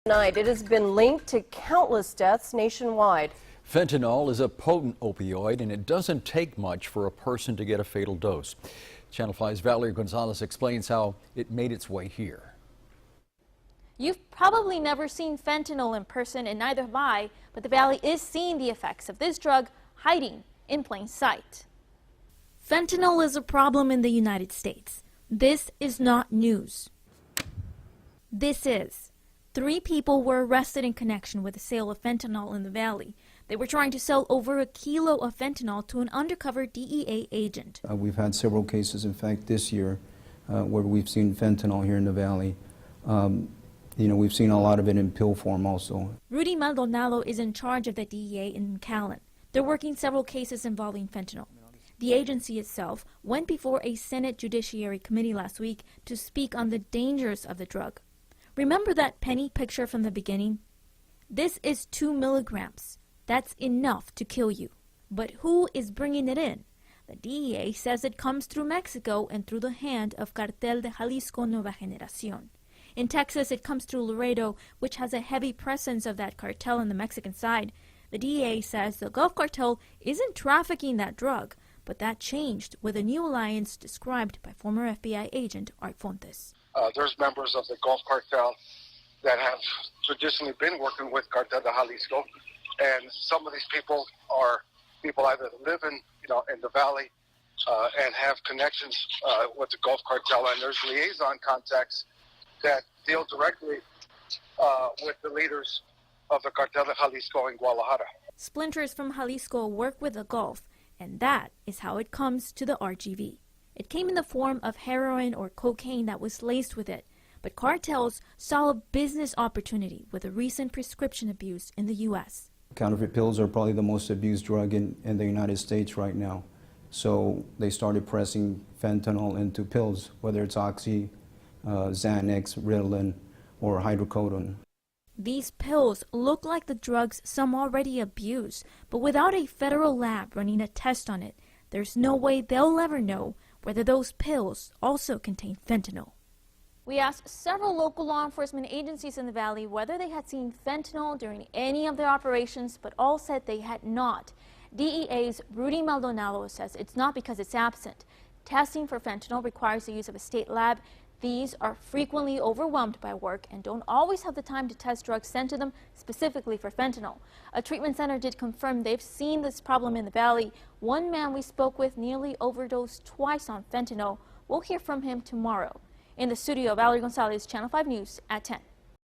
Tonight, it has been linked to countless deaths nationwide. Fentanyl is a potent opioid, and it doesn't take much for a person to get a fatal dose. Channel 5's Valerie Gonzalez explains how it made its way here. You've probably never seen fentanyl in person, and neither have I, but the Valley is seeing the effects of this drug hiding in plain sight. Fentanyl is a problem in the United States. This is not news. This is. 3 people were arrested in connection with the sale of fentanyl in the Valley. They were trying to sell over 1 kilo of fentanyl to an undercover DEA agent. We've had several cases, in fact, this year, where we've seen fentanyl here in the Valley. We've seen a lot of it in pill form also. Rudy Maldonado is in charge of the DEA in McAllen. They're working several cases involving fentanyl. The agency itself went before a Senate Judiciary Committee last week to speak on the dangers of the drug. Remember that penny picture from the beginning? This is 2 milligrams. That's enough to kill you. But who is bringing it in? The DEA says it comes through Mexico and through the hand of Cartel de Jalisco Nueva Generación. In Texas, it comes through Laredo, which has a heavy presence of that cartel on the Mexican side. The DEA says the Gulf Cartel isn't trafficking that drug, but that changed with a new alliance described by former FBI agent Art Fontes. There's members of the Gulf Cartel that have traditionally been working with Cartel de Jalisco, and some of these people are people either that live in the Valley and have connections with the Gulf Cartel, and there's liaison contacts that deal directly with the leaders of the Cartel de Jalisco in Guadalajara. Splinters from Jalisco work with the Gulf, and that is how it comes to the RGV. It came in the form of heroin or cocaine that was laced with it, but cartels saw a business opportunity with the recent prescription abuse in the U.S. Counterfeit pills are probably the most abused drug in the United States right now. So they started pressing fentanyl into pills, whether it's Oxy, Xanax, Ritalin, or hydrocodone. These pills look like the drugs some already abuse, but without a federal lab running a test on it, there's no way they'll ever know whether those pills also contain fentanyl. We asked several local law enforcement agencies in the Valley whether they had seen fentanyl during any of their operations, but all said they had not. DEA's Rudy Maldonado says it's not because it's absent. Testing for fentanyl requires the use of a state lab. These are frequently overwhelmed by work and don't always have the time to test drugs sent to them specifically for fentanyl. A treatment center did confirm they've seen this problem in the Valley. One man we spoke with nearly overdosed twice on fentanyl. We'll hear from him tomorrow. In the studio, Valerie Gonzalez, Channel 5 News at 10.